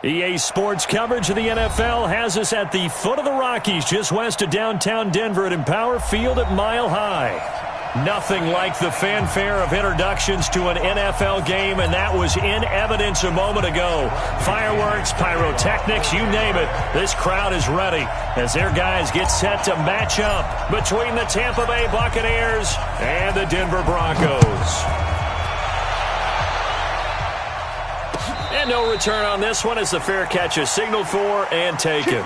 EA Sports coverage of the NFL has us at the foot of the Rockies, just west of downtown Denver at Empower Field at Mile High. Nothing like the fanfare of introductions to an NFL game, and that was in evidence a moment ago. Fireworks, pyrotechnics, you name it. This crowd is ready as their guys get set to match up between the Tampa Bay Buccaneers and the Denver Broncos. And no return on this one as the fair catch is signaled for and taken.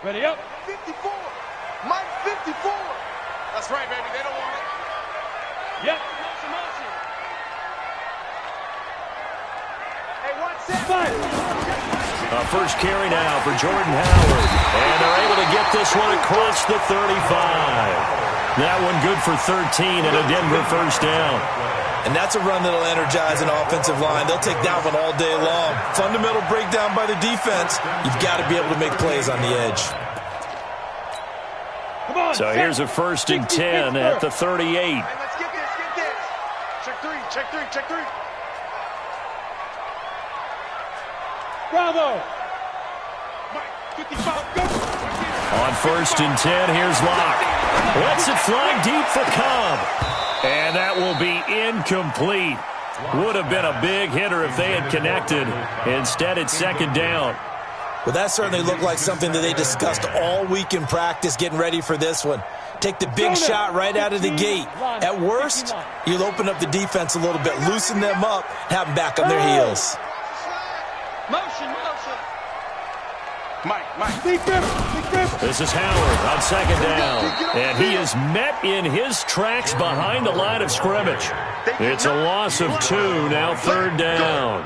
Ready up. 54. Mike 54. That's right, baby. They don't want it. Yep. Motion. Hey, one set. First carry now for Jordan Howard. And they're able to get this one across the 35. That one good for 13 and a Denver first down. And that's a run that'll energize an offensive line. They'll take that one all day long. Fundamental breakdown by the defense. You've got to be able to make plays on the edge. So here's a first and 10 at the 38. Hey, let's get this, get this. Check three, check three, check three. Bravo. Mike, 55, go. On first and 10, here's Locke. Lets it fly deep for Cobb. And that will be incomplete. Would have been a big hitter if they had connected. Instead, it's second down. Well, that certainly looked like something that they discussed all week in practice getting ready for this one. Take the big shot right out of the gate. At worst, you'll open up the defense a little bit, loosen them up, have them back on their heels. Motion. Mike. This is Howard on second down. And he is met in his tracks behind the line of scrimmage. It's a loss of 2, now third down.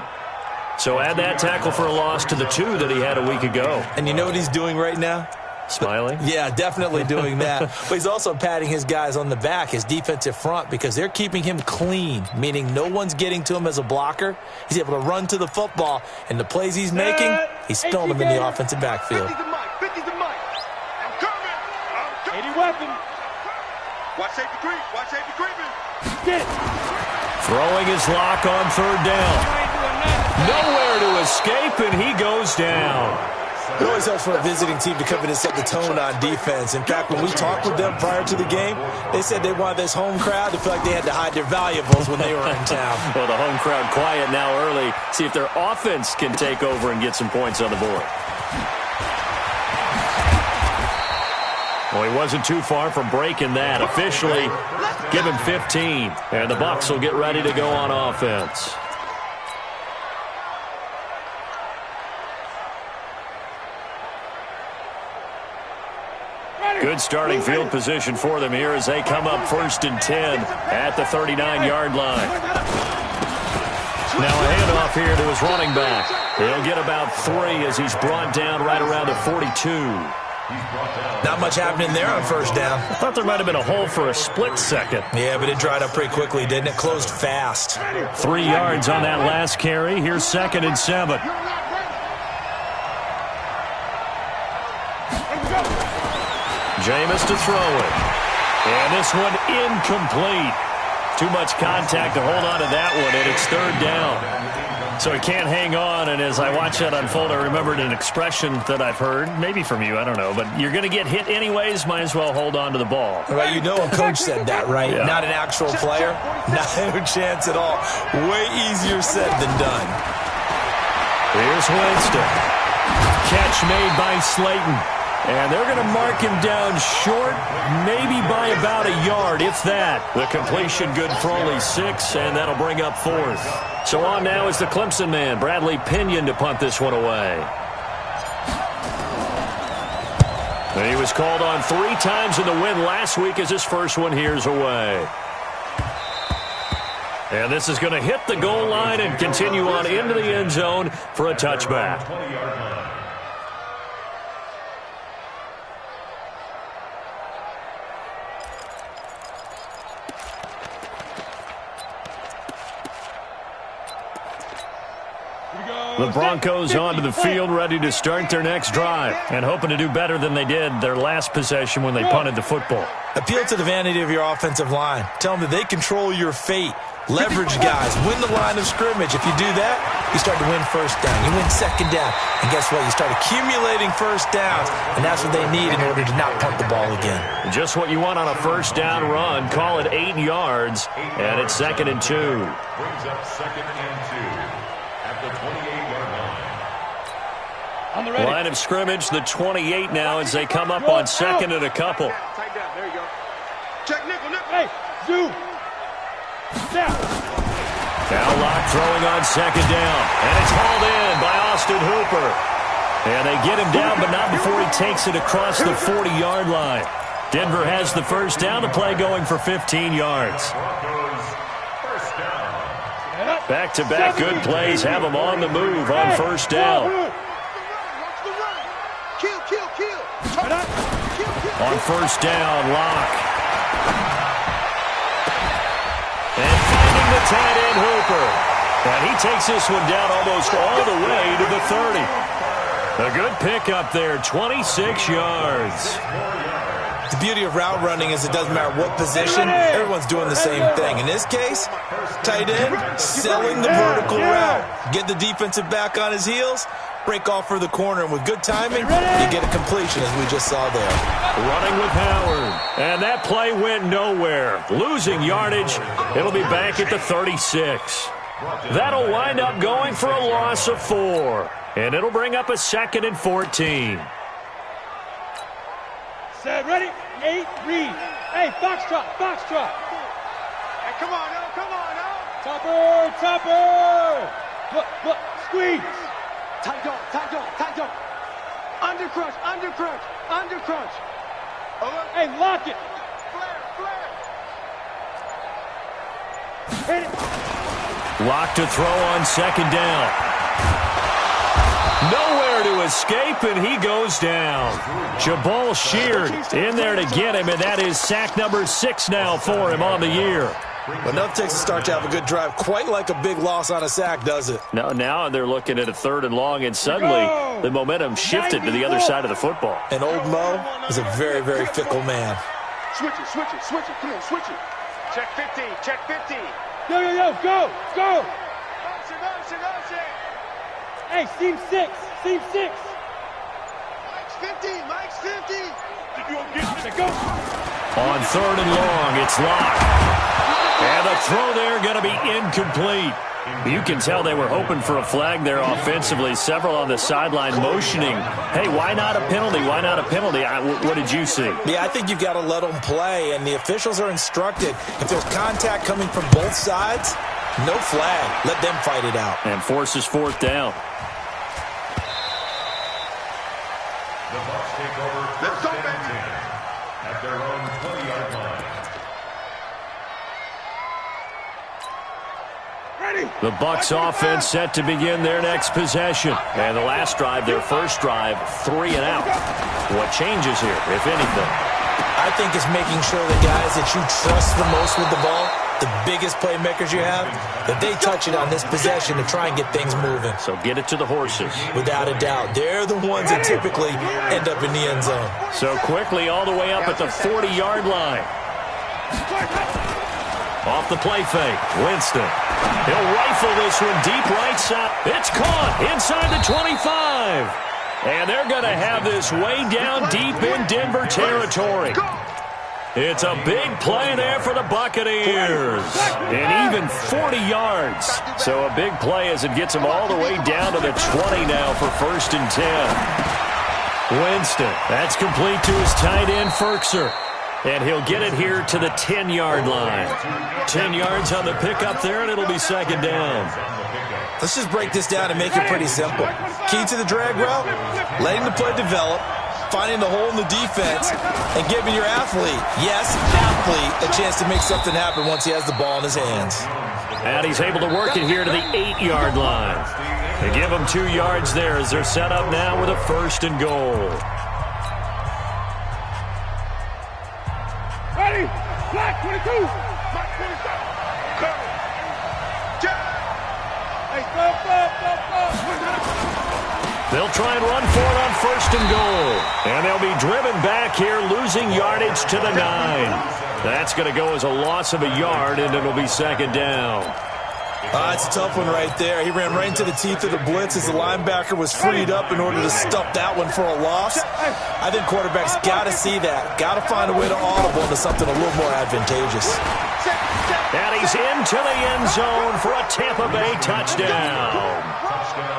So add that tackle for a loss to the 2 that he had a week ago. And you know what he's doing right now? Smiling? Yeah, definitely doing that. But he's also patting his guys on the back, his defensive front, because they're keeping him clean, meaning no one's getting to him as a blocker. He's able to run to the football, and the plays he's making, he's throwing them in the offensive backfield. 50 to Mike. I'm coming. 80 weapon. Watch safety creeping. Get. Throwing his Lock on third down. Nowhere to escape, and he goes down. It always helps for a visiting team to come in and set the tone on defense. In fact, when we talked with them prior to the game, they said they wanted this home crowd to feel like they had to hide their valuables when they were in town. Well, the home crowd quiet now early. See if their offense can take over and get some points on the board. Well, he wasn't too far from breaking that. Officially, give him 15. And the Bucs will get ready to go on offense. Good starting field position for them here as they come up first and 10 at the 39-yard line. Now a handoff here to his running back. He'll get about 3 as he's brought down right around the 42. Not much happening there on first down. I thought there might have been a hole for a split second. Yeah, but it dried up pretty quickly, didn't it? Closed fast. 3 yards on that last carry. Here's second and 7. Jameis to throw it. And this one incomplete. Too much contact to hold on to that one, and it's third down. So he can't hang on, and as I watch that unfold, I remembered an expression that I've heard, maybe from you, I don't know, but you're going to get hit anyways, might as well hold on to the ball. Well, you know a coach said that, right? Yeah. Not an actual player. No chance at all. Way easier said than done. Here's Winston. Catch made by Slayton. And they're going to mark him down short, maybe by about a yard, if that. The completion good for only 6, and that'll bring up 4th. So on now is the Clemson man, Bradley Pinion, to punt this one away. And he was called on 3 times in the win last week as his first one here's away. And this is going to hit the goal line and continue on into the end zone for a touchback. The Broncos onto the field, ready to start their next drive, and hoping to do better than they did their last possession when they punted the football. Appeal to the vanity of your offensive line. Tell them that they control your fate. Leverage guys. Win the line of scrimmage. If you do that, you start to win first down. You win second down. And guess what? You start accumulating first downs, and that's what they need in order to not punt the ball again. Just what you want on a first down run. Call it 8 yards, and it's 2nd and 2. Brings up 2nd and 2 at the 28-yard line. On the ready. Line of scrimmage, the 28 now as they come up on 2nd and a couple. Tight down. There you go. Check nickel, nickel. Hey, zoom. Down. Now Locke throwing on 2nd down, and it's hauled in by Austin Hooper. And they get him down, but not before he takes it across the 40-yard line. Denver has the first down, the play going for 15 yards. Back-to-back good plays have them on the move on first down. Kill. On first down, Locke. And finding the tight end, Hooper. And he takes this one down almost all the way to the 30. A good pickup there, 26 yards. The beauty of route running is it doesn't matter what position, everyone's doing the same thing. In this case, tight end, selling the vertical route. Get the defensive back on his heels, break off for the corner, and with good timing, you get a completion as we just saw there. Running with Howard. And that play went nowhere. Losing yardage. It'll be back at the 36. That'll wind up going for a loss of 4. And it'll bring up a 2nd and 14. Set, ready, 8, read. Hey, foxtrot. Hey, come on now. Topper. Look, squeeze. Tight dog. Under crunch. Hey, lock it. Flare. Hit it. Lock to throw on 2nd down. Nowhere to escape, and he goes down. Jabal Sheard in there to get him, and that is sack number 6 now for him on the year. But nothing takes a start to have a good drive, quite like a big loss on a sack, does it? Now they're looking at a 3rd and long, and suddenly the momentum shifted to the other side of the football. And old Mo is a very, very fickle man. Switch it. Come on, switch it. Check 15. Yo, go. Motion. Hey, seam 6. Mike's 50. Go. On 3rd and long, it's Locke. And the throw there going to be incomplete. You can tell they were hoping for a flag there offensively. Several on the sideline motioning, hey, why not a penalty? What did you see? Yeah, I think you've got to let them play, and the officials are instructed. If there's contact coming from both sides, no flag. Let them fight it out. And forces 4th down. The Bucs take over first and 10 at their own 20-yard line. The Bucs offense set to begin their next possession. And the last drive, their first drive, 3 and out. What changes here, if anything? I think it's making sure the guys that you trust the most with the ball, the biggest playmakers you have, that they touch it on this possession to try and get things moving. So get it to the horses. Without a doubt. They're the ones that typically end up in the end zone. So quickly all the way up at the 40-yard line. Off the play fake, Winston. He'll rifle this one deep right side. It's caught inside the 25. And they're going to have this way down deep in Denver territory. It's a big play there for the Buccaneers. And even 40 yards. So a big play as it gets them all the way down to the 20 now for 1st and 10. Winston, that's complete to his tight end, Ferkser. And he'll get it here to the 10-yard line. 10 yards on the pickup there, and it'll be 2nd down. Let's just break this down and make it pretty simple. Key to the drag route, letting the play develop, finding the hole in the defense, and giving your athlete, yes, athlete, a chance to make something happen once he has the ball in his hands. And he's able to work it here to the 8-yard line. They give him 2 yards there as they're set up now with a 1st and goal. Ready, black 22. Black 27. Hey, stop. They'll try and run for it on 1st and goal. And they'll be driven back here, losing yardage to the 9. That's going to go as a loss of a yard, and it'll be 2nd down. It's a tough one right there. He ran right into the teeth of the blitz as the linebacker was freed up in order to stuff that one for a loss. I think quarterbacks got to see that. Got to find a way to audible into something a little more advantageous. And he's into the end zone for a Tampa Bay touchdown.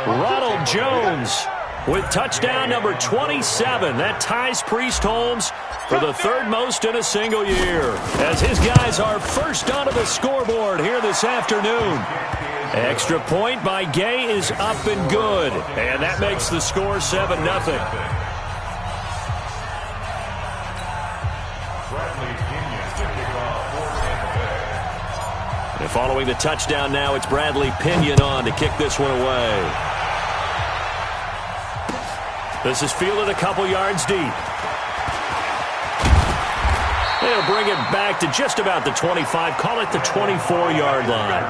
Ronald Jones with touchdown number 27. That ties Priest Holmes for the 3rd most in a single year, as his guys are first onto the scoreboard here this afternoon. Extra point by Gay is up and good, and that makes the score 7-0. And following the touchdown now, it's Bradley Pinion on to kick this one away. This is fielded a couple yards deep. They'll bring it back to just about the 25. Call it the 24-yard line.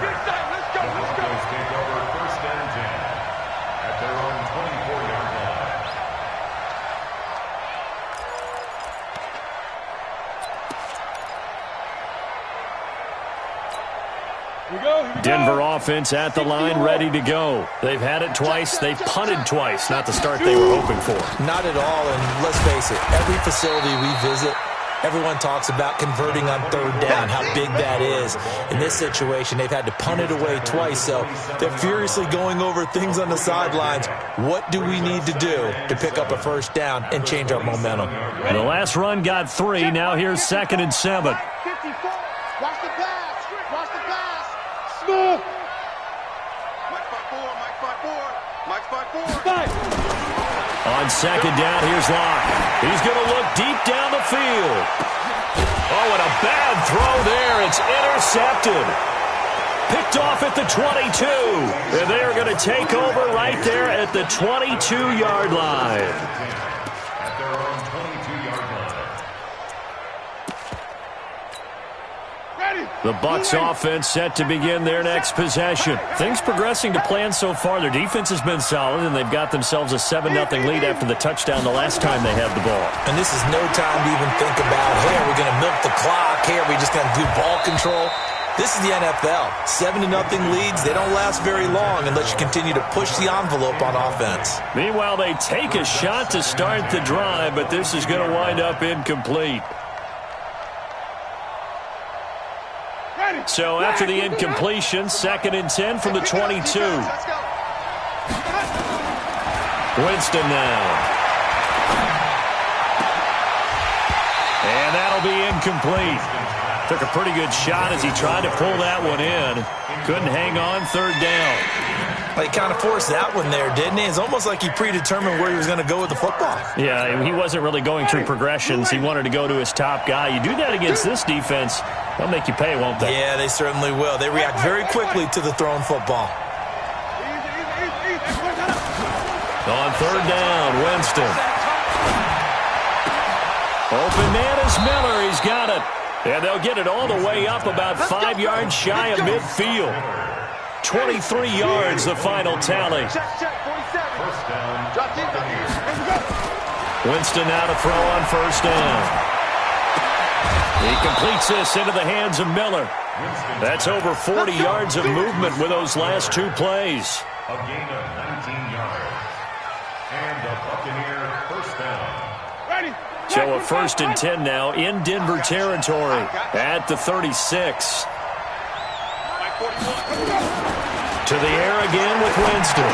Denver offense at the line, ready to go. They've had it twice. They've punted twice. Not the start they were hoping for. Not at all, and let's face it, every facility we visit, everyone talks about converting on 3rd down, how big that is. In this situation, they've had to punt it away twice, so they're furiously going over things on the sidelines. What do we need to do to pick up a 1st down and change our momentum? The last run got 3. Now here's 2nd and 7. Watch the pass. Watch the pass. Smooth. Mike 5-4. Mike 5-4. Mike 5-4. On 2nd down, here's Locke. He's going to look deep down the field. Oh, and a bad throw there. It's intercepted. Picked off at the 22. And they are going to take over right there at the 22-yard line. The Bucs offense set to begin their next possession. Things progressing to plan so far. Their defense has been solid, and they've got themselves a 7-0 lead after the touchdown the last time they had the ball. And this is no time to even think about, hey, are we going to milk the clock? Hey, are we just going to do ball control? This is the NFL. 7-0 leads, they don't last very long unless you continue to push the envelope on offense. Meanwhile, they take a shot to start the drive, but this is going to wind up incomplete. So after the incompletion, 2nd and 10 from the 22. Winston now. And that'll be incomplete. Took a pretty good shot as he tried to pull that one in. Couldn't hang on, 3rd down. Well, he kind of forced that one there, didn't he? It's almost like he predetermined where he was going to go with the football. Yeah, he wasn't really going through progressions. He wanted to go to his top guy. You do that against this defense, they'll make you pay, won't they? Yeah, they certainly will. They react very quickly to the thrown football. On 3rd down, Winston. Open man is Miller. He's got it. And they'll get it all the way up about 5 yards shy of midfield. 23 yards, the final tally. Winston now to throw on 1st down. He completes this into the hands of Miller. That's over 40 yards of movement with those last 2 plays. A gain of 19 yards. And the Buccaneer 1st down. So a 1st and 10 now in Denver territory at the 36. To the air again with Winston.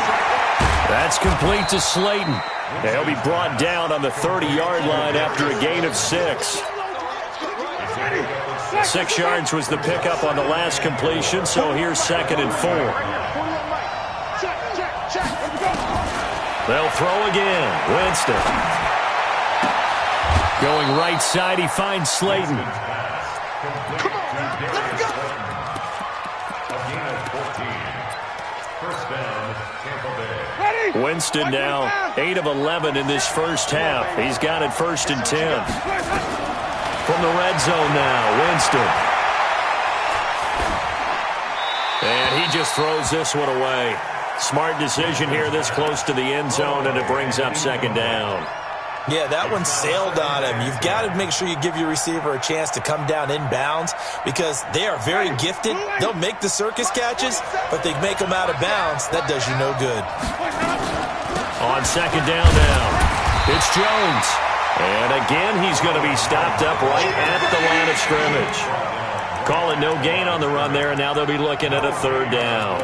That's complete to Slayton. He'll be brought down on the 30-yard line after a gain of 6. 6 yards was the pickup on the last completion, so here's 2nd and 4. They'll throw again. Winston. Going right side, he finds Slayton. Winston now 8 of 11 in this first half. He's got it 1st and 10. From the red zone now, Winston. And he just throws this one away. Smart decision here this close to the end zone, and it brings up second down. Yeah, that one sailed on him. You've got to make sure you give your receiver a chance to come down inbounds because they are very gifted. They'll make the circus catches, but they make them out of bounds. That does you no good. On second down now, it's Jones. And again, he's going to be stopped up right at the line of scrimmage. Call it no gain on the run there, and now they'll be looking at a third down.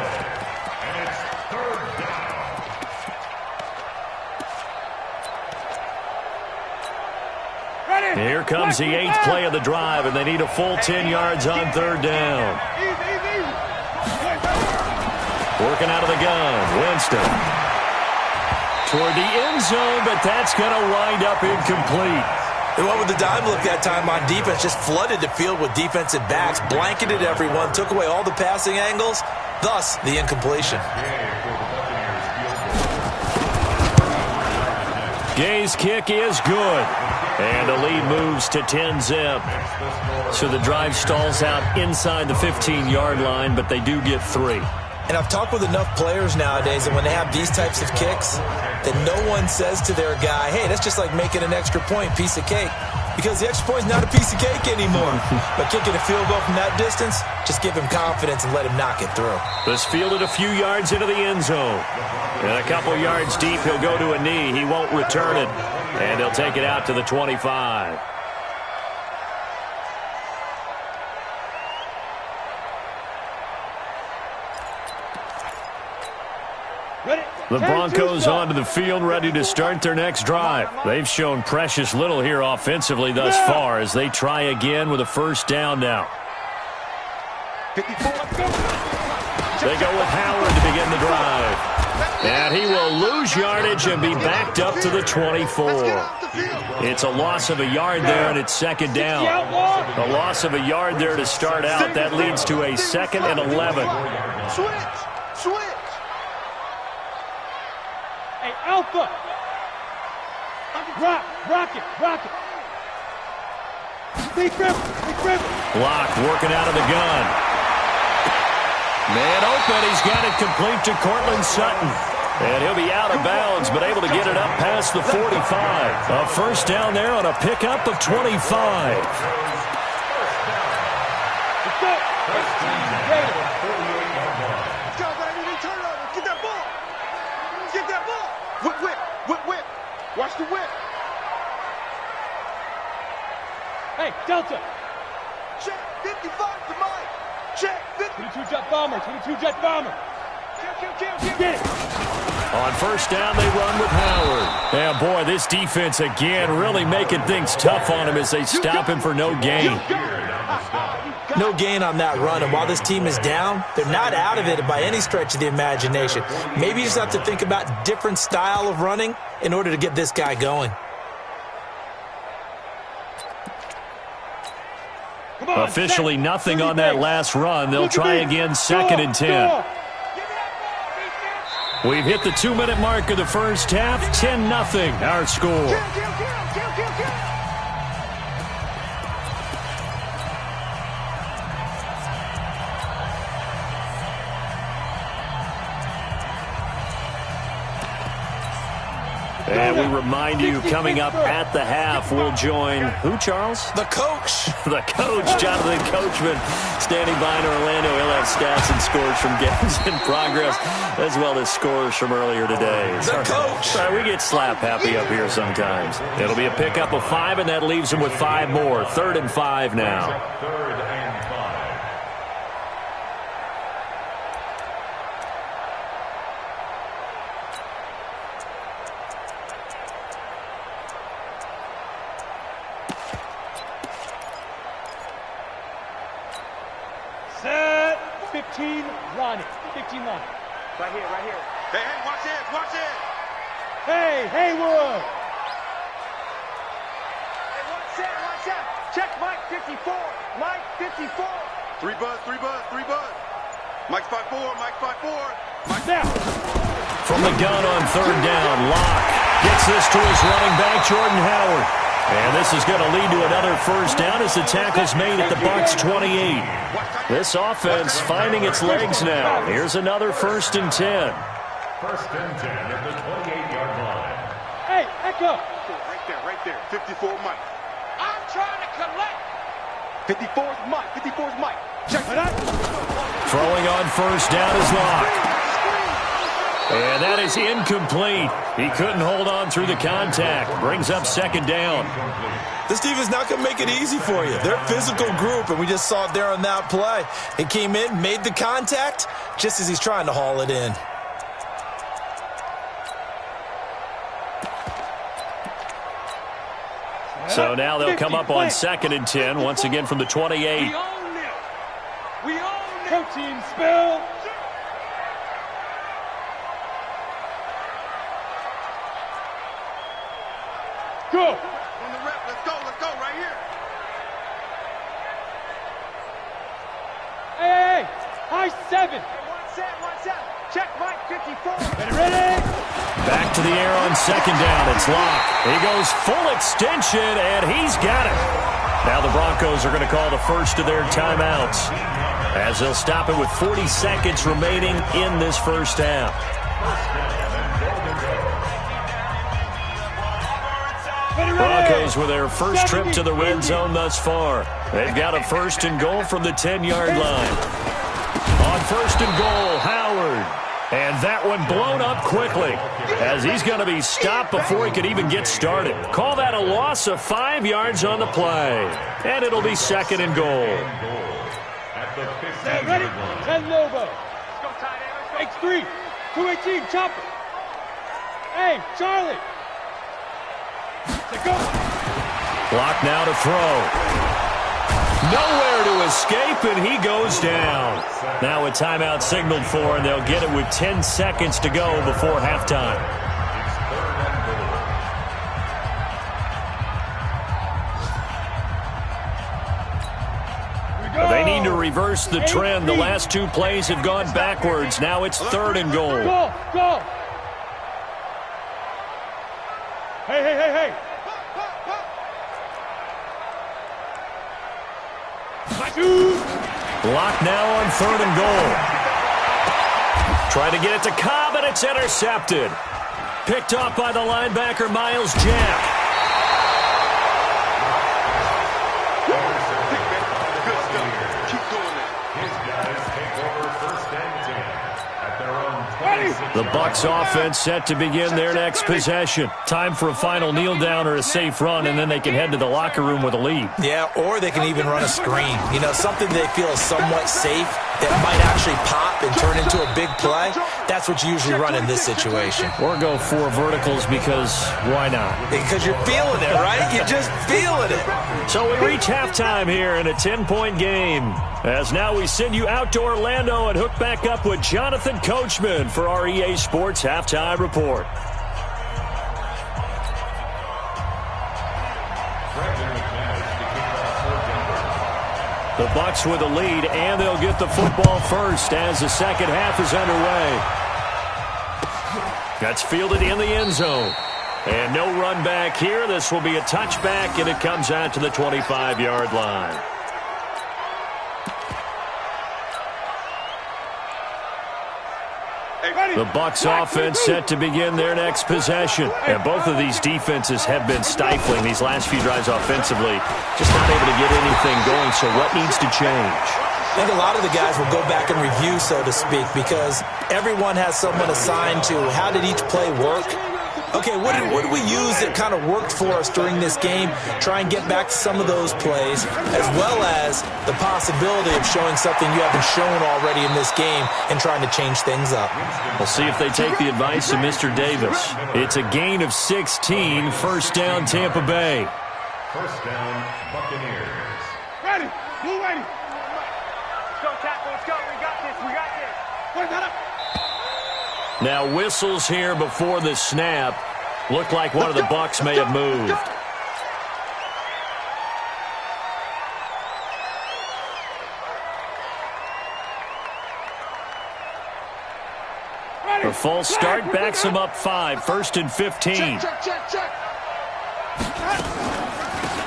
Here comes the 8th play of the drive, and they need a full 10 yards on third down. Working out of the gun, Winston. Toward the end zone, but that's going to wind up incomplete. They went with the dime look that time on defense, just flooded the field with defensive backs, blanketed everyone, took away all the passing angles, thus the incompletion. Gay's kick is good. And the lead moves to 10-zip. So the drive stalls out inside the 15-yard line, but they do get 3. And I've talked with enough players nowadays that when they have these types of kicks, that no one says to their guy, hey, that's just like making an extra point, piece of cake. Because the extra point is not a piece of cake anymore. But kicking a field goal from that distance, just give him confidence and let him knock it through. This fielded a few yards into the end zone. And a couple yards deep, he'll go to a knee. He won't return it. And he'll take it out to the 25. The Broncos onto the field, ready to start their next drive. They've shown precious little here offensively thus far as they try again with a first down now. They go with Howard to begin the drive. And he will lose yardage and be backed up to the 24. It's a loss of a yard there, and it's second down. A loss of a yard there to start out. That leads to a 2nd and 11. Switch. Hey, Alpha. Rock it. Big grip. Block working out of the gun. Man open, he's got it complete to Cortland Sutton. And he'll be out of bounds, but able to get it up past the 45. A first down there on a pickup of 25. Let's go. Go, baby. Turn over. Get that ball. Whip. Watch the whip. Hey, Delta. Check 55 to Mike. Check 50. 22 jet bomber. Get it. On first down, they run with Howard. Yeah, boy, this defense again really making things tough on him as they stop him for no gain. No gain on that run, and while this team is down, they're not out of it by any stretch of the imagination. Maybe you just have to think about different style of running in order to get this guy going. Officially nothing on that last run. They'll try again, 2nd and 10. We've hit the 2-minute mark of the first half. 10-0 our score. And we remind you, coming up at the half, we'll join who, Charles? The coach. The coach, Jonathan Coachman, standing by in Orlando. He'll have stats and scores from games in progress, as well as scores from earlier today. The coach. Sorry, we get slap happy up here sometimes. It'll be a pickup of 5, and that leaves him with 5 more. 3rd and 5 now. 3rd and 5. Set. 15 line. Right here. Hey, watch it. Hey, Haywood. Hey, watch out. Check Mike 54. 3 buzz. Mike's 5'4". Mike Now. From the gun on 3rd down, Locke gets this to his running back, Jordan Howard. And this is going to lead to another first down as the tackle's made at the Bucs 28. This offense finding its legs now. Here's another 1st and 10. First and 10 at the 28-yard line. Hey, Echo. Right there. 54 Mike. I'm trying to collect. 54's Mike. 54's Mike. Check it out. Throwing on first down is Locke. And that is incomplete. He couldn't hold on through the contact. Brings up second down. This defense not going to make it easy for you. They're a physical group, and we just saw it there on that play. He came in, made the contact, just as he's trying to haul it in. So now they'll come up on second and 10, once again from the 28. We own it. We own it. Protein spill. Go. On the rep. Let's go right here. Hey. High 7. One set. Check Mike. 54. Ready. Back to the air on second down. It's Locke. He goes full extension, and he's got it. Now the Broncos are going to call the first of their timeouts, as they'll stop it with 40 seconds remaining in this first half. Broncos with their first trip to the red zone thus far. They've got a first and goal from the 10-yard line. On first and goal, Howard. And that one blown up quickly, as he's going to be stopped before he could even get started. Call that a loss of 5 yards on the play. And it'll be second and goal. Ready? 10 Lobo. X3. 218. Chopper. Hey, Charlie. Go. Clock now to throw. Nowhere to escape, and he goes down. Now a timeout signaled for, and they'll get it with 10 seconds to go before halftime. They need to reverse the trend. The last two plays have gone backwards. Now it's third and goal. Go. Hey. Block now on third and goal. Trying to get it to Cobb, and it's intercepted. Picked off by the linebacker, Miles Jack. The Bucs offense set to begin their next possession. Time for a final kneel down or a safe run, and then they can head to the locker room with a lead. Yeah, or they can even run a screen. You know, something they feel is somewhat safe that might actually pop and turn into a big play. That's what you usually run in this situation. Or go 4 verticals, because why not? Because you're feeling it, right? You're just feeling it. So we reach halftime here in a 10-point game. As now we send you out to Orlando and hook back up with Jonathan Coachman for our EA Sports Halftime Report. The Bucs with a lead, and they'll get the football first as the second half is underway. That's fielded in the end zone. And no run back here. This will be a touchback, and it comes out to the 25-yard line. The Bucs offense set to begin their next possession. And both of these defenses have been stifling these last few drives offensively. Just not able to get anything going, so what needs to change? I think a lot of the guys will go back and review, so to speak, because everyone has someone assigned to how did each play work. Okay, what did we use that kind of worked for us during this game? Try and get back to some of those plays, as well as the possibility of showing something you haven't shown already in this game and trying to change things up. We'll see if they take the advice of Mr. Davis. It's a gain of 16, first down Tampa Bay. First down, Buccaneers. Ready. Blue ready. Let's go, tackle. Let's go. We got this. Wait, got it. Now whistles here before the snap. Looked like one of the Bucs may have moved. The false start backs him up 5, first and 15. Check.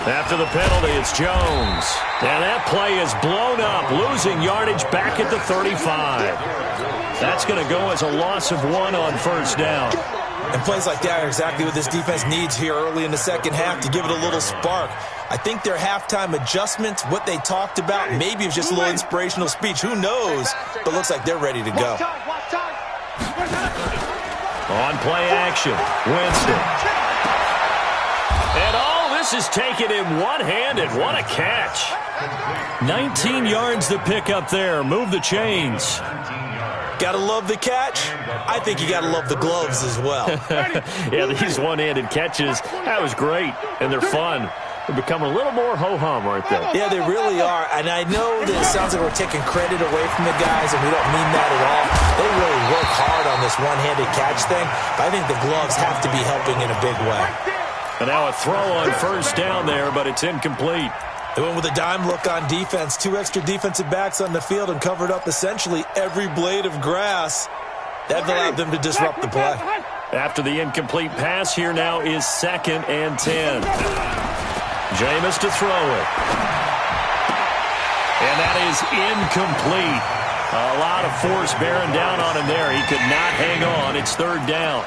After the penalty, it's Jones. And that play is blown up, losing yardage back at the 35. That's going to go as a loss of 1 on first down. And plays like that are exactly what this defense needs here early in the second half to give it a little spark. I think their halftime adjustments, what they talked about, maybe it was just a little inspirational speech. Who knows? But looks like they're ready to go. On play action, Winston. And all this is taken in one-handed. What a catch. 19 yards to pick up there. Move the chains. Gotta love the catch. I think you gotta love the gloves as well. Yeah, these one-handed catches, that was great. And they're fun. They become a little more ho-hum, aren't they? Yeah, they really are. And I know that it sounds like we're taking credit away from the guys, and we don't mean that at all. They really work hard on this one-handed catch thing. But I think the gloves have to be helping in a big way. And now a throw on first down there, but it's incomplete. They went with a dime look on defense. 2 extra defensive backs on the field and covered up essentially every blade of grass. That allowed them to disrupt the play. After the incomplete pass, here now is 2nd and 10. Jameis to throw it. And that is incomplete. A lot of force bearing down on him there. He could not hang on. It's 3rd down.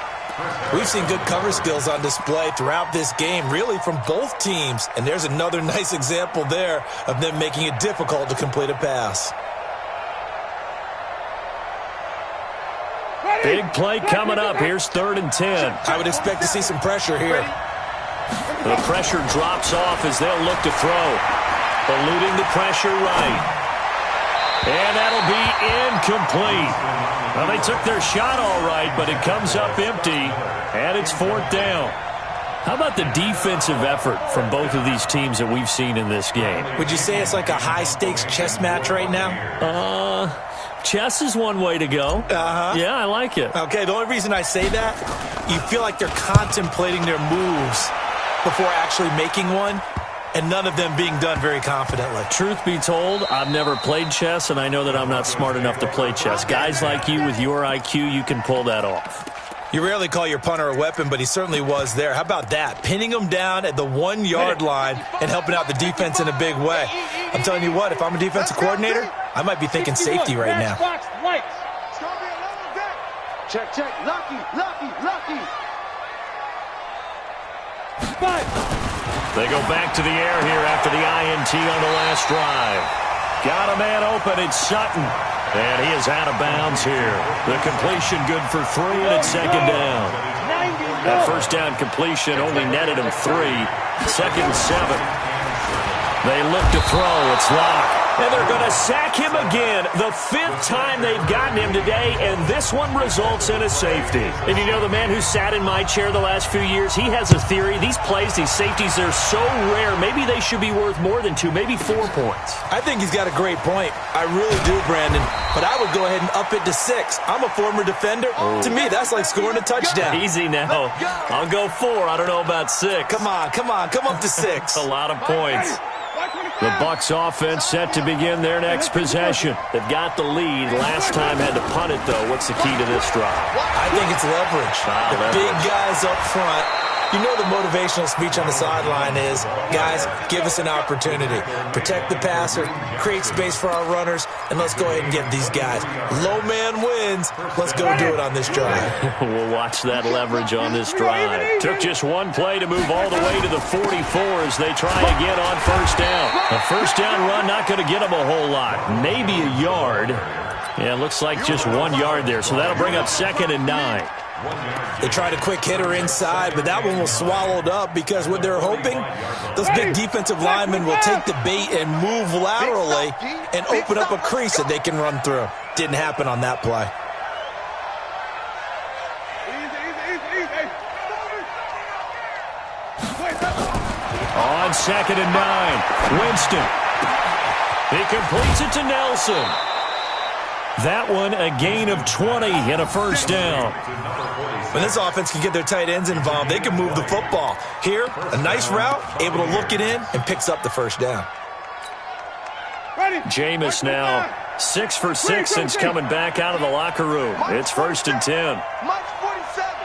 We've seen good cover skills on display throughout this game, really from both teams. And there's another nice example there of them making it difficult to complete a pass. Big play coming up. Here's 3rd and 10. I would expect to see some pressure here. The pressure drops off as they'll look to throw. Eluding the pressure right. And that'll be incomplete. Well, they took their shot all right, but it comes up empty, and it's 4th down. How about the defensive effort from both of these teams that we've seen in this game? Would you say it's like a high-stakes chess match right now? Chess is one way to go. Yeah, I like it. Okay, the only reason I say that, you feel like they're contemplating their moves before actually making one, and none of them being done very confidently. Truth be told, I've never played chess, and I know that I'm not smart enough to play chess. Guys like you with your IQ, you can pull that off. You rarely call your punter a weapon, but he certainly was there. How about that? Pinning him down at the 1-yard line and helping out the defense in a big way. I'm telling you what, if I'm a defensive coordinator, I might be thinking safety right now. Check, check. Lucky, lucky, lucky. They go back to the air here after the INT on the last drive. Got a man open. It's Sutton. And he is out of bounds here. The completion good for 3, and it's 2nd down. That first down completion only netted him 3. 2nd and 7. They look to throw. It's Locke. And they're going to sack him again. The 5th time they've gotten him today, and this one results in a safety. And you know, the man who sat in my chair the last few years, he has a theory. These plays, these safeties, they're so rare. Maybe they should be worth more than 2, maybe 4 points. I think he's got a great point. I really do, Brandon. But I would go ahead and up it to 6. I'm a former defender. To me, that's like scoring a touchdown. Easy now. I'll go 4. I don't know about 6. Come on. Come up to 6. A lot of points. The Bucs offense set to begin their next possession. They've got the lead. Last time had to punt it, though. What's the key to this drive? I think it's leverage. The big guys up front. You know the motivational speech on the sideline is, guys, give us an opportunity. Protect the passer, create space for our runners, and let's go ahead and get these guys. Low man wins. Let's go do it on this drive. We'll watch that leverage on this drive. Took just one play to move all the way to the 44 as they try again on first down. A first down run not going to get them a whole lot. Maybe a yard. Yeah, looks like just 1 yard there, so that'll bring up 2nd and 9. They tried a quick hitter inside, but that one was swallowed up because what they're hoping, those big defensive linemen will take the bait and move laterally and open up a crease that they can run through. Didn't happen on that play. On 2nd and 9, Winston. He completes it to Nelson. That one a gain of 20 and a first down. When this offense can get their tight ends involved, they can move the football. Here, a nice route, able to look it in, and picks up the first down. Jameis now 6 for 6 since coming back out of the locker room. It's 1st and 10. Mike 47.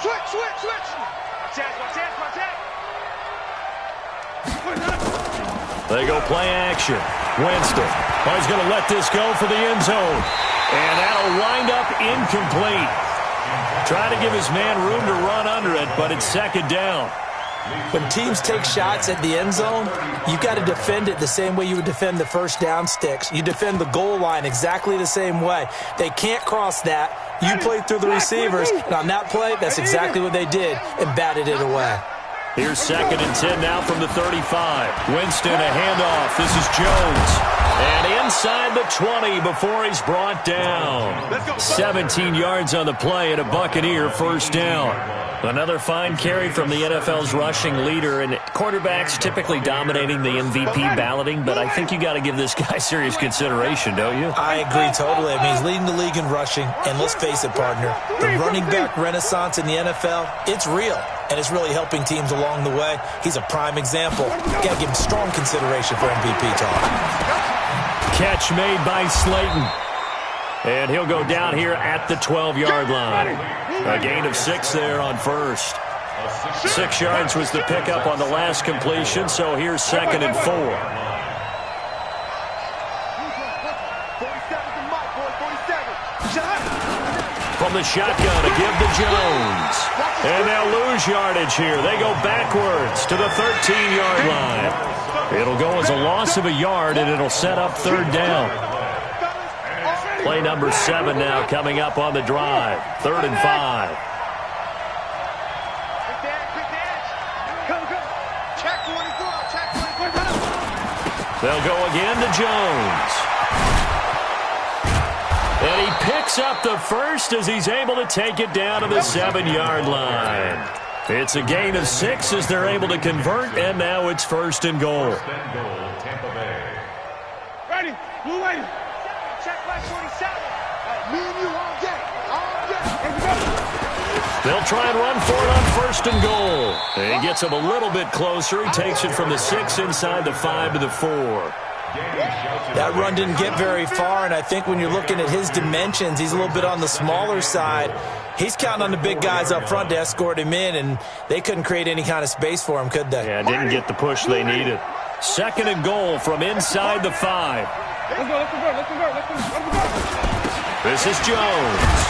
Switch. They go play action. Winston. Oh, he's going to let this go for the end zone. And that'll wind up incomplete. Try to give his man room to run under it, but it's second down. When teams take shots at the end zone, you've got to defend it the same way you would defend the first down sticks. You defend the goal line exactly the same way. They can't cross that. You play through the receivers. And on that play, that's exactly what they did and batted it away. Here's 2nd and 10 now from the 35. Winston, a handoff. This is Jones. And inside the 20 before he's brought down. 17 yards on the play and a Buccaneer first down. Another fine carry from the NFL's rushing leader, and quarterbacks typically dominating the MVP balloting, but I think you got to give this guy serious consideration, don't you? I agree totally. I mean, he's leading the league in rushing, and let's face it, partner, the running back renaissance in the NFL, it's real, and it's really helping teams along the way. He's a prime example. Got to give him strong consideration for MVP talk. Catch made by Slayton. And he'll go down here at the 12-yard line. A gain of 6 there on first. 6 yards was the pickup on the last completion, so here's 2nd and 4. From the shotgun, a give to Jones. And they'll lose yardage here. They go backwards to the 13-yard line. It'll go as a loss of a yard, and it'll set up 3rd down. Play number 7 now coming up on the drive. 3rd and 5. They'll go again to Jones. And he picks up the first as he's able to take it down to the 7-yard line. It's a gain of 6 as they're able to convert, and now it's 1st and goal. Ready, blue lady. They'll try and run for it on 1st and goal. And he gets him a little bit closer. He takes it from the 6 inside the 5 to the 4. That run didn't get very far, and I think when you're looking at his dimensions, he's a little bit on the smaller side. He's counting on the big guys up front to escort him in, and they couldn't create any kind of space for him, could they? Yeah, didn't get the push they needed. 2nd and goal from inside the 5. This is Jones.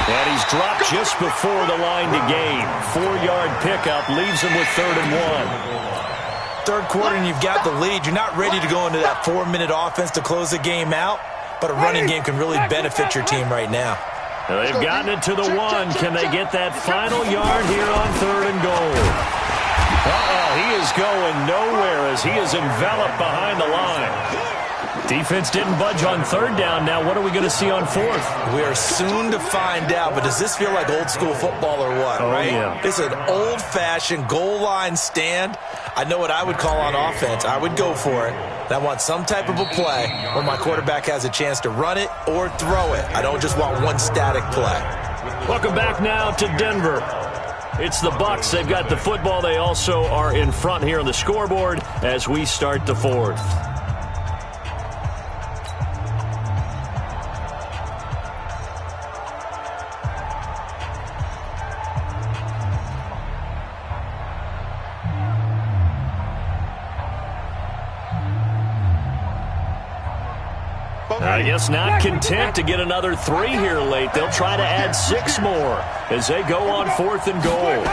And he's dropped just before the line to gain. 4-yard pickup leaves him with 3rd and 1. Third quarter and you've got the lead. You're not ready to go into that 4-minute offense to close the game out, but a running game can really benefit your team right now. Now they've gotten it to the 1. Can they get that final yard here on 3rd and goal? He is going nowhere as he is enveloped behind the line. Defense didn't budge on 3rd down. Now what are we going to see on 4th? We are soon to find out, but does this feel like old school football or what, right? Yeah. It's an old-fashioned goal line stand. I know what I would call on offense. I would go for it. And I want some type of a play where my quarterback has a chance to run it or throw it. I don't just want one static play. Welcome back now to Denver. It's the Bucs. They've got the football. They also are in front here on the scoreboard as we start the 4th. I guess not content to get another 3 here late. They'll try to add 6 more as they go on 4th and goal.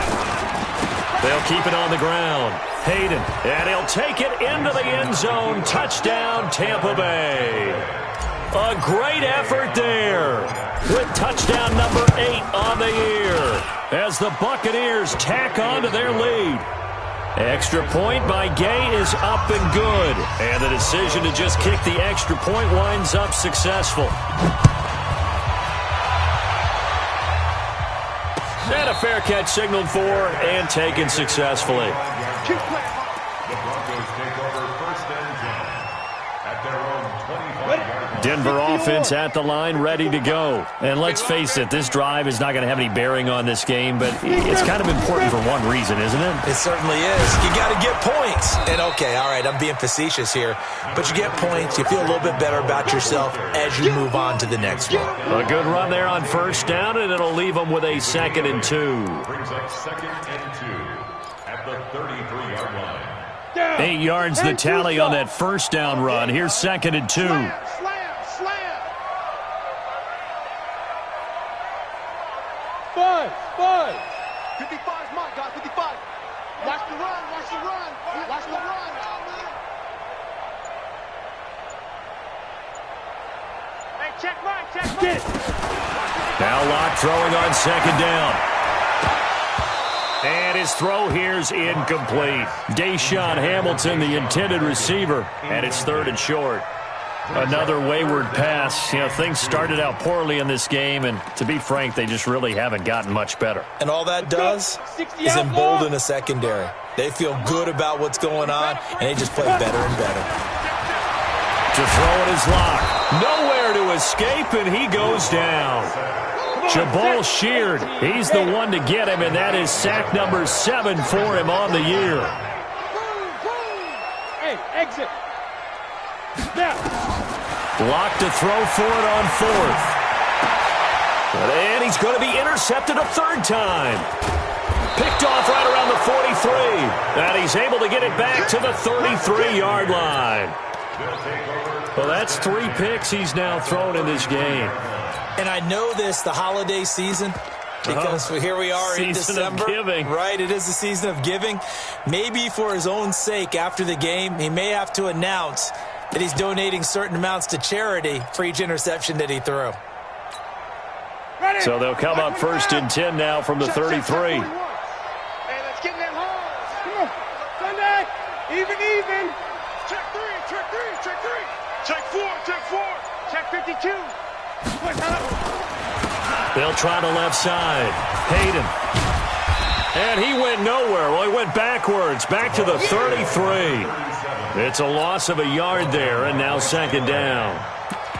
They'll keep it on the ground. Hayden, and he'll take it into the end zone. Touchdown, Tampa Bay. A great effort there with touchdown number 8 on the year as the Buccaneers tack on to their lead. Extra point by Gay is up and good. And the decision to just kick the extra point winds up successful. And a fair catch signaled for and taken successfully. The Broncos take over 1st and 10 at their own 25-yard line. Denver offense at the line, ready to go. And let's face it, this drive is not going to have any bearing on this game, but it's kind of important for one reason, isn't it? It certainly is. You got to get points. And, okay, all right, I'm being facetious here, but you get points. You feel a little bit better about yourself as you move on to the next one. A good run there on first down, and it'll leave them with a 2nd and 2. Brings up 2nd and 2 at the 33-yard line. 8 yards the tally on that first down run. Here's 2nd and 2. Slam. 5. 55's mine, guys. 55. Watch the run. Hey, check right. Now Locke throwing on 2nd down. And his throw here's incomplete. Deshaun Hamilton, the intended receiver, and it's 3rd and short. Another wayward pass. You know, things started out poorly in this game, and to be frank, they just really haven't gotten much better. And all that does is embolden a secondary. They feel good about what's going on, and they just play better and better. To throw it is Locke. Nowhere to escape, and he goes down. Jabal Sheard, he's the one to get him, and that is sack number 7 for him on the year. Hey, exit. Now. Locke to throw for it on 4th. And he's going to be intercepted a 3rd time. Picked off right around the 43. And he's able to get it back to the 33-yard line. Well, that's 3 picks he's now thrown in this game. And I know this, the holiday season, because here we are in December. Season of giving. Right, it is the season of giving. Maybe for his own sake after the game, he may have to announce that he's donating certain amounts to charity for each interception that he threw. So they'll come up 1st and 10 now from the 33. Hey, let's get in that hole. Come on. Sunday. Even. Check 3. Check 4. Check 52. They'll try the left side. Hayden. And he went nowhere. Well, he went backwards, back to the 33. It's a loss of a yard there, and now 2nd down.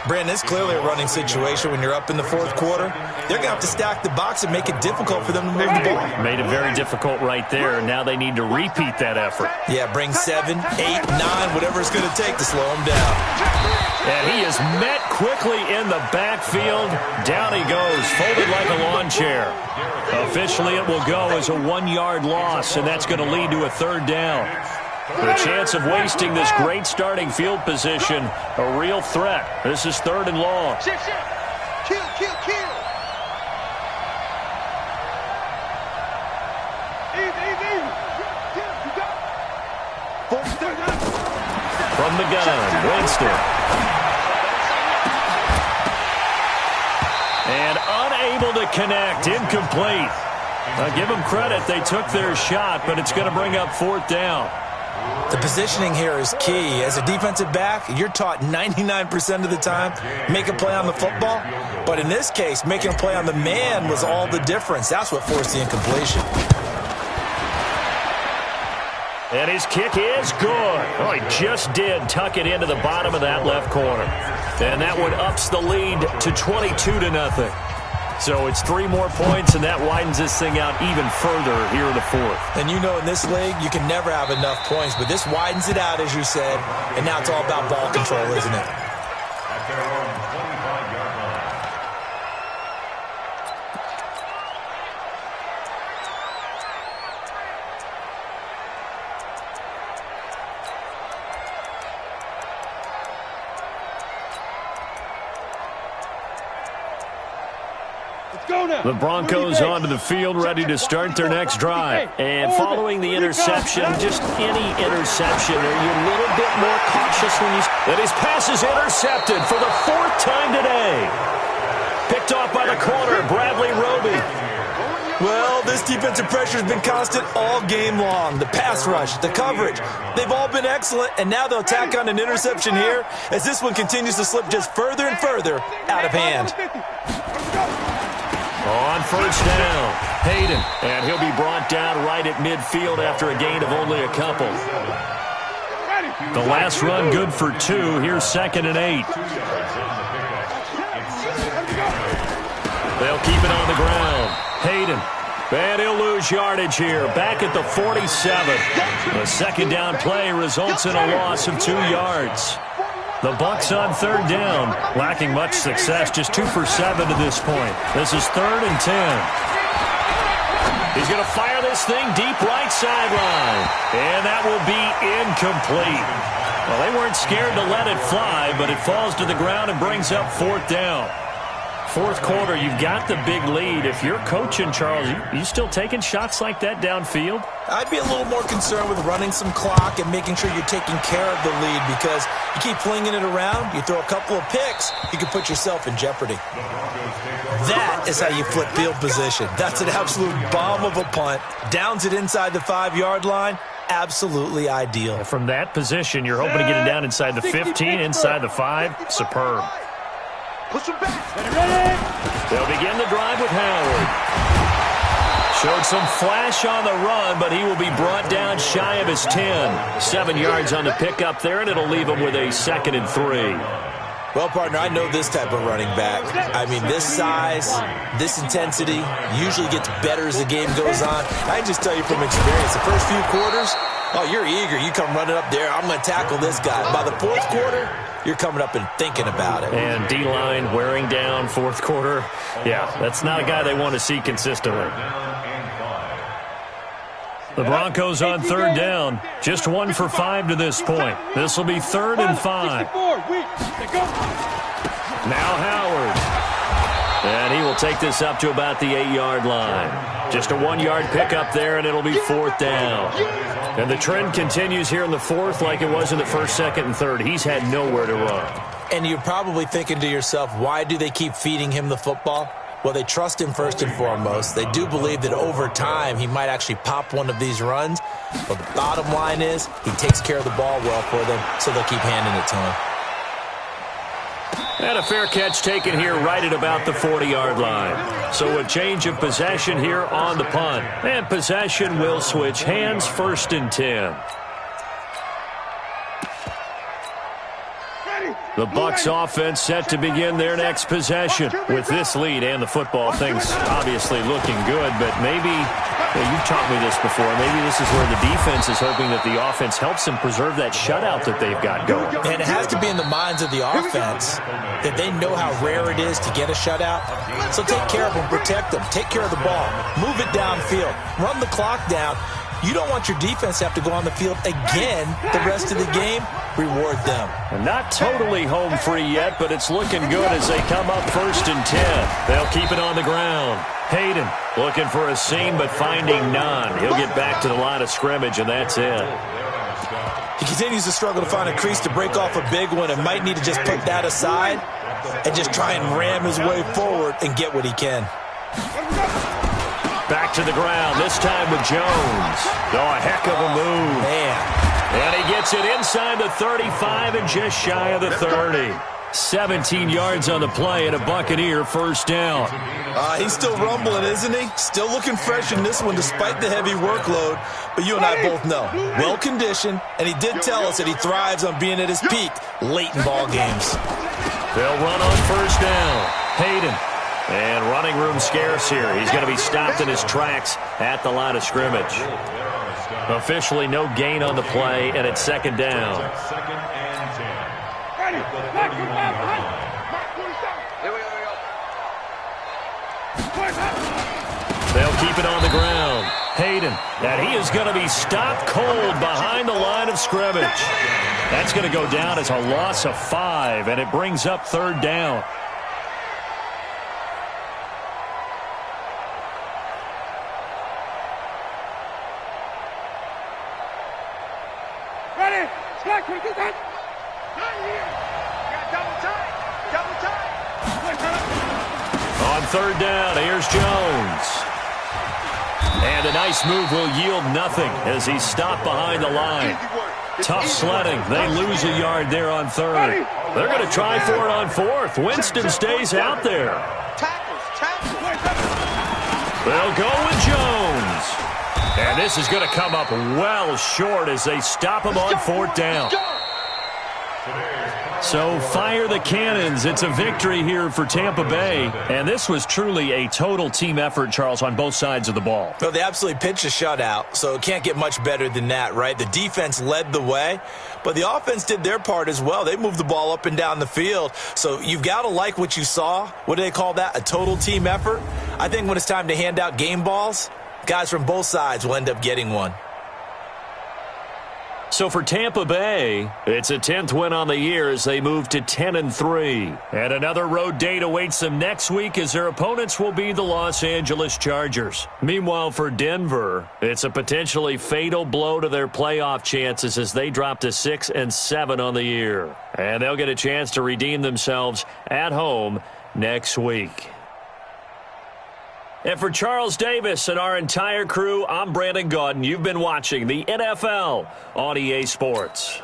Brandon, it's clearly a running situation when you're up in the 4th quarter. They're going to have to stack the box and make it difficult for them to move the ball. Made it very difficult right there. Now they need to repeat that effort. Yeah, bring 7, 8, 9, whatever it's going to take to slow them down. And he is met quickly in the backfield. Down he goes, folded like a lawn chair. Officially, it will go as a 1-yard loss, and that's going to lead to a 3rd down. The chance of wasting this great starting field position, a real threat. This is 3rd and long. Shift. Kill. Easy. From the gun, Winston. And unable to connect, incomplete. Now give them credit, they took their shot, but it's going to bring up 4th down. The positioning here is key. As a defensive back, you're taught 99% of the time, make a play on the football. But in this case, making a play on the man was all the difference. That's what forced the incompletion. And his kick is good. Oh, he just did tuck it into the bottom of that left corner. And that one ups the lead to 22-0. So it's 3 more points, and that widens this thing out even further here in the 4th. And you know in this league, you can never have enough points, but this widens it out, as you said, and now it's all about ball control, isn't it? At their own 25-yard line. The Broncos onto the field, ready to start their next drive. And following the interception, just any interception, are you a little bit more cautious when you... And his pass is intercepted for the 4th time today. Picked off by the corner, Bradley Roby. Well, this defensive pressure has been constant all game long. The pass rush, the coverage, they've all been excellent, and now they'll tack on an interception here as this one continues to slip just further and further out of hand. On first down, Hayden, and he'll be brought down right at midfield after a gain of only a couple. Ready. The last run good for 2. Here's 2nd and 8. They'll keep it on the ground. Hayden. And he'll lose yardage here. Back at the 47. The second down play results in a loss of 2 yards. The Bucs on 3rd down. Lacking much success. Just 2 for 7 to this point. This is 3rd and 10. He's going to fire this thing deep right sideline. And that will be incomplete. Well, they weren't scared to let it fly, but it falls to the ground and brings up 4th down. 4th quarter, you've got the big lead. If you're coaching, Charles, you still taking shots like that downfield? I'd be a little more concerned with running some clock and making sure you're taking care of the lead, because you keep flinging it around, you throw a couple of picks, you can put yourself in jeopardy. That is how you flip field position. That's an absolute bomb of a punt. Downs it inside the 5-yard line. Absolutely ideal. From that position, you're hoping to get it down inside the 15, inside the 5. Superb. Push him back. They'll begin the drive with Howard. Showed some flash on the run, but he will be brought down shy of his 10. 7 yards on the pickup there, and it'll leave him with a 2nd and 3. Well, partner, I know this type of running back. I mean, this size, this intensity usually gets better as the game goes on. I can just tell you from experience, the first few quarters, oh, you're eager. You come running up there, I'm going to tackle this guy. By the 4th quarter, you're coming up and thinking about it. And D-line wearing down 4th quarter. Yeah, that's not a guy they want to see consistently. The Broncos on 3rd down. Just 1 for 5 to this point. This will be 3rd and 5. Now Howard. And he will take this up to about the 8-yard line. Just a 1-yard pickup there, and it'll be 4th down. And the trend continues here in the 4th like it was in the 1st, 2nd, and 3rd. He's had nowhere to run. And you're probably thinking to yourself, why do they keep feeding him the football? Well, they trust him first and foremost. They do believe that over time he might actually pop one of these runs. But the bottom line is he takes care of the ball well for them, so they'll keep handing it to him. And a fair catch taken here right at about the 40-yard line. So a change of possession here on the punt. And possession will switch hands, 1st and 10. The Bucs offense set to begin their next possession. With this lead and the football, things obviously looking good, but maybe, you've taught me this before, maybe this is where the defense is hoping that the offense helps them preserve that shutout that they've got going. And it has to be in the minds of the offense that they know how rare it is to get a shutout. So take care of them, protect them, take care of the ball, move it downfield, run the clock down. You don't want your defense to have to go on the field again the rest of the game. Reward them. And not totally home free yet, but it's looking good as they come up 1st and 10. They'll keep it on the ground. Hayden looking for a seam, but finding none. He'll get back to the line of scrimmage, and that's it. He continues to struggle to find a crease to break off a big one and might need to just put that aside and just try and ram his way forward and get what he can. Back to the ground, this time with Jones. Oh, a heck of a move. Man. And he gets it inside the 35 and just shy of the 30. 17 yards on the play and a Buccaneer 1st down. He's still rumbling, isn't he? Still looking fresh in this one despite the heavy workload. But you and I both know, well-conditioned, and he did tell us that he thrives on being at his peak late in ball games. They'll run on 1st down. Hayden. And running room scarce here. He's going to be stopped in his tracks at the line of scrimmage. Officially no gain on the play, and it's 2nd down. They'll keep it on the ground. Hayden, and he is going to be stopped cold behind the line of scrimmage. That's going to go down as a loss of 5, and it brings up 3rd down. On 3rd down, here's Jones. And a nice move will yield nothing as he's stopped behind the line. Tough sledding. They lose a yard there on 3rd. They're going to try for it on 4th. Winston stays out there. They'll go with Jones. And And this is going to come up well short as they stop him on fourth down. So fire the cannons. It's a victory here for Tampa Bay. And this was truly a total team effort, Charles, on both sides of the ball. Well, they absolutely pitched a shutout, so it can't get much better than that, right? The defense led the way, but the offense did their part as well. They moved the ball up and down the field. So you've got to like what you saw. What do they call that? A total team effort? I think when it's time to hand out game balls, guys from both sides will end up getting one. So for Tampa Bay, it's a 10th win on the year as they move to 10-3. And another road date awaits them next week as their opponents will be the Los Angeles Chargers. Meanwhile, for Denver, it's a potentially fatal blow to their playoff chances as they drop to 6-7 on the year. And they'll get a chance to redeem themselves at home next week. And for Charles Davis and our entire crew, I'm Brandon Gaudin. You've been watching the NFL on EA Sports.